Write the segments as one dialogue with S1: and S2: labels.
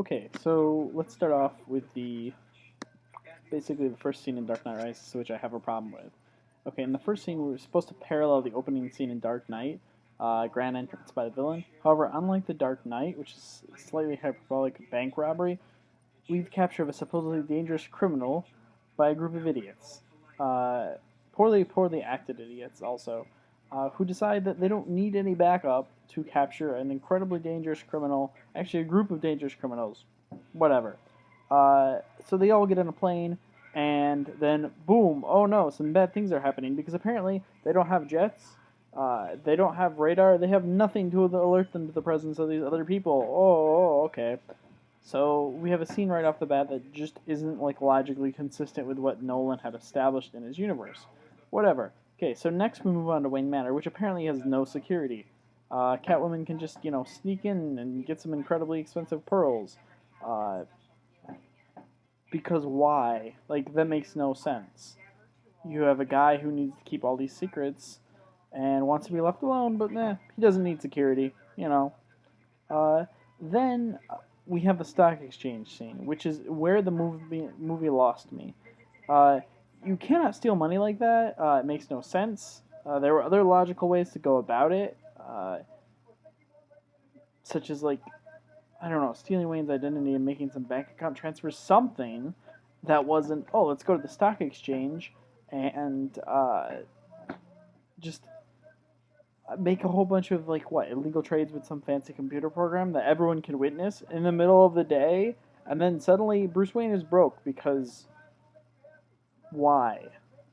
S1: Okay, so let's start off with basically the first scene in Dark Knight Rises, which I have a problem with. Okay, in the first scene, we were supposed to parallel the opening scene in Dark Knight, grand entrance by the villain. However, unlike the Dark Knight, which is slightly hyperbolic bank robbery, we've captured a supposedly dangerous criminal by a group of idiots. Poorly acted idiots, also, who decide that they don't need any backup to capture an incredibly dangerous criminal, actually, a group of dangerous criminals. Whatever. So they all get on a plane, and then boom! Oh no, some bad things are happening because apparently they don't have jets, they don't have radar, they have nothing to alert them to the presence of these other people. Okay. So we have a scene right off the bat that just isn't like logically consistent with what Nolan had established in his universe. Whatever. Okay, so next we move on to Wayne Manor, which apparently has no security. Catwoman can just sneak in and get some incredibly expensive pearls. Uh, because why? Like that makes no sense. You have a guy who needs to keep all these secrets and wants to be left alone, but he doesn't need security. Uh, then we have the stock exchange scene, which is where the movie lost me. Uh, you cannot steal money like that. It makes no sense. There were other logical ways to go about it, such as like I don't know, stealing Wayne's identity and making some bank account transfers, something that wasn't. Oh, let's go to the stock exchange and just make a whole bunch of like what illegal trades with some fancy computer program that everyone can witness in the middle of the day, and then suddenly Bruce Wayne is broke because why?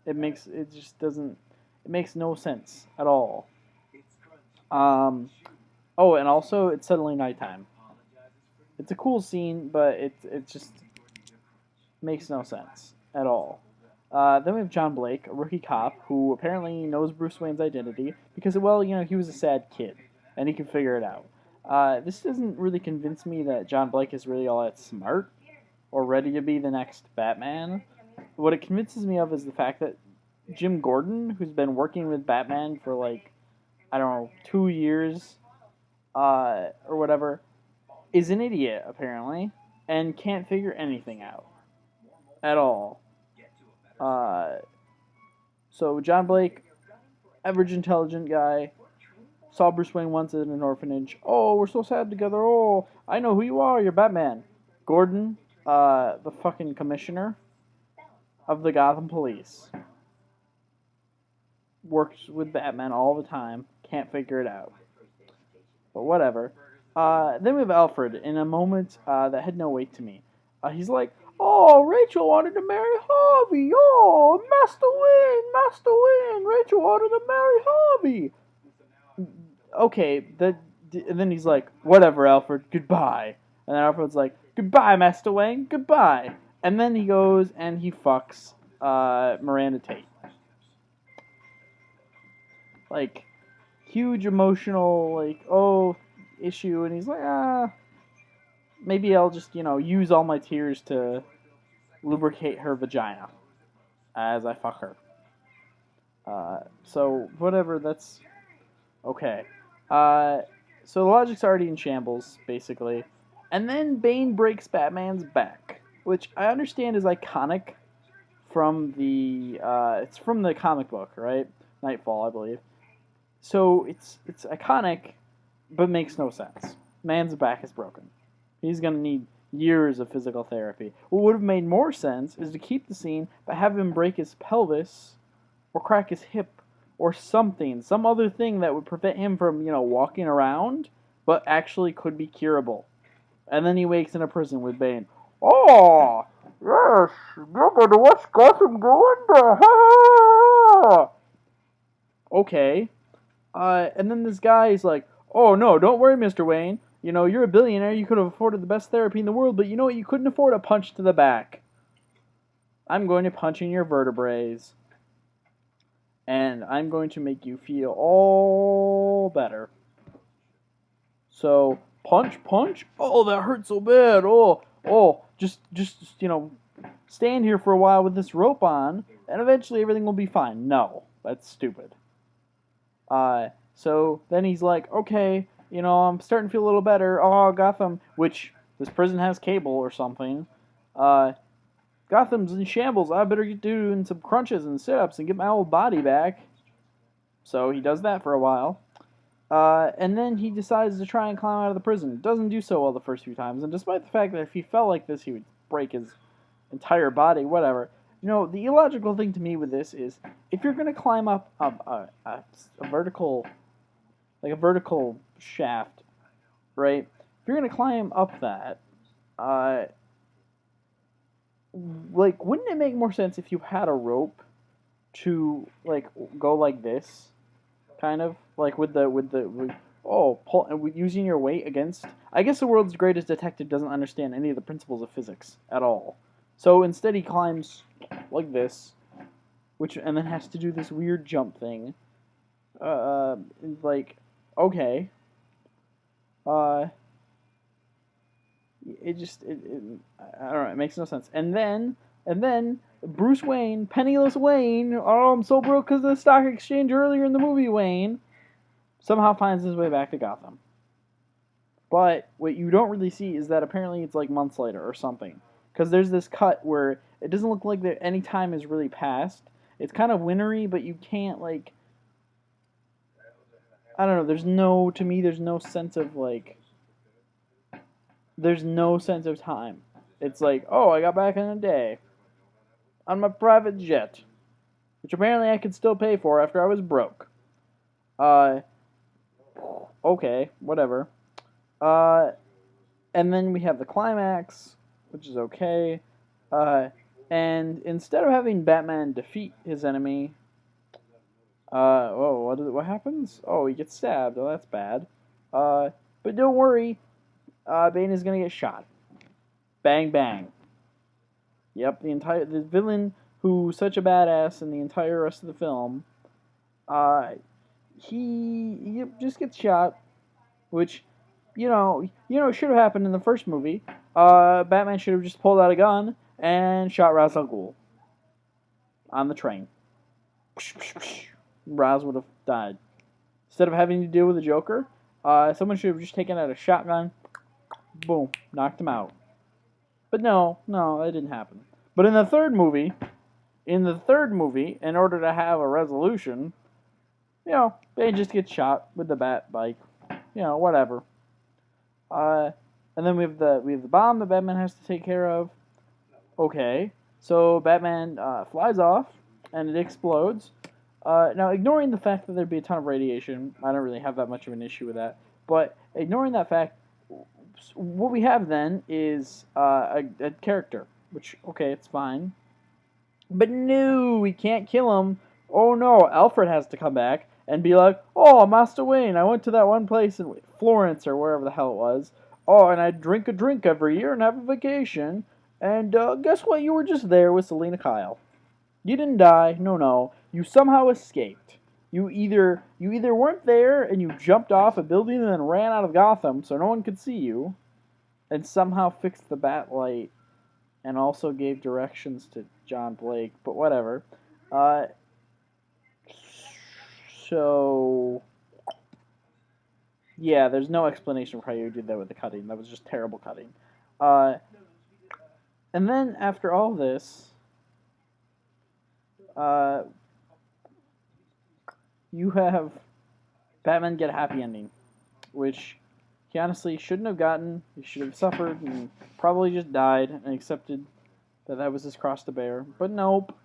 S1: It just doesn't it makes no sense at all. Um, oh, and also it's suddenly nighttime. It's a cool scene, but it just makes no sense at all. Then we have John Blake, a rookie cop who apparently knows Bruce Wayne's identity because, well, he was a sad kid and he can figure it out. This doesn't really convince me that John Blake is really all that smart or ready to be the next Batman. What it convinces me of is the fact that Jim Gordon, who's been working with Batman for like, I don't know, 2 years or whatever, is an idiot apparently and can't figure anything out at all. Uh, so John Blake, average intelligent guy, saw Bruce Wayne once in an orphanage. Oh, we're so sad together. Oh, I know who you are. You're Batman. Gordon, the fucking commissioner of the Gotham Police, works with Batman all the time. Can't figure it out. But whatever. Then we have Alfred in a moment that had no weight to me. He's like, "Oh, Rachel wanted to marry Harvey. Oh, Master Wayne. Rachel wanted to marry Harvey." Okay, and then he's like, "Whatever, Alfred. Goodbye." And then Alfred's like, "Goodbye, Master Wayne. Goodbye." And then he goes and he fucks Miranda Tate. Like, huge emotional, like, issue, and he's like, maybe I'll just, use all my tears to lubricate her vagina as I fuck her. So, whatever, that's okay. So the logic's already in shambles, basically. And then Bane breaks Batman's back, which I understand is iconic from it's from the comic book, right? Nightfall, I believe. So it's iconic, but makes no sense. Man's back is broken. He's gonna need years of physical therapy. What would have made more sense is to keep the scene, but have him break his pelvis, or crack his hip, or something, some other thing that would prevent him from, walking around, but actually could be curable. And then he wakes in a prison with Bane. Oh, yes, you're gonna watch Gotham go under. Okay. And then this guy is like, "Oh no, don't worry, Mr. Wayne. You're a billionaire. You could have afforded the best therapy in the world, but you know what? You couldn't afford a punch to the back. I'm going to punch in your vertebrae, and I'm going to make you feel all better. So punch, punch. Oh, that hurt so bad. Oh, just stand here for a while with this rope on, and eventually everything will be fine." No, that's stupid. So then he's like, "Okay, I'm starting to feel a little better. Oh, Gotham," which This prison has cable or something. Uh, Gotham's in shambles. I better get doing some crunches and sit-ups and get my old body back. So he does that for a while. And then he decides to try and climb out of the prison. Doesn't do so well the first few times, and despite the fact that if he fell like this, he would break his entire body, whatever. You know, the illogical thing to me with this is, if you're going to climb up a vertical, like a vertical shaft, right? If you're going to climb up that, like, wouldn't it make more sense if you had a rope to, like, go like this? Kind of like with using your weight against. I guess the world's greatest detective doesn't understand any of the principles of physics at all. So instead, he climbs like this, and then has to do this weird jump thing. Like, okay. I don't know. It makes no sense. And then Bruce Wayne, penniless Wayne, oh, I'm so broke because of the stock exchange earlier in the movie, Wayne, somehow finds his way back to Gotham. But what you don't really see is that apparently it's like months later or something. Because there's this cut where it doesn't look like that any time has really passed. It's kind of wintry, but you can't, like, I don't know, to me, there's no sense of, like, there's no sense of time. It's like, oh, I got back in a day on my private jet, which apparently I could still pay for after I was broke. Okay, whatever. And then we have the climax, which is okay. And instead of having Batman defeat his enemy, what happens? Oh, he gets stabbed. Oh, that's bad. But don't worry, Bane is gonna get shot. Bang bang. Yep, the villain who's such a badass in the entire rest of the film, he just gets shot, which, should have happened in the first movie. Batman should have just pulled out a gun and shot Ra's al Ghul on the train. Ra's would have died. Instead of having to deal with the Joker, someone should have just taken out a shotgun, boom, knocked him out. But no, that didn't happen. But in the third movie, in order to have a resolution, Bane just gets shot with the bat bike. Whatever. And then we have the bomb that Batman has to take care of. Okay, so Batman flies off, and it explodes. Now, ignoring the fact that there'd be a ton of radiation, I don't really have that much of an issue with that. But ignoring that fact, what we have then is a character, which, okay, it's fine. But no, we can't kill him. Oh no, Alfred has to come back and be like, oh, Master Wayne, I went to that one place in Florence or wherever the hell it was. Oh, and I drink a drink every year and have a vacation. And guess what? You were just there with Selina Kyle. You didn't die. No. You somehow escaped. You either weren't there and you jumped off a building and then ran out of Gotham so no one could see you, and somehow fixed the Batlight and also gave directions to John Blake, but whatever. So, yeah, there's no explanation for how you did that with the cutting. That was just terrible cutting. And then, after all this, you have Batman get a happy ending, which he honestly shouldn't have gotten. He should have suffered and probably just died and accepted that was his cross to bear. But nope.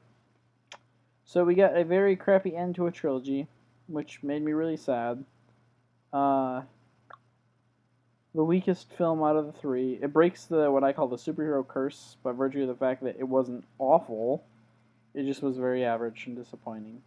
S1: So we got a very crappy end to a trilogy, which made me really sad. The weakest film out of the three. It breaks what I call the superhero curse by virtue of the fact that it wasn't awful. It just was very average and disappointing.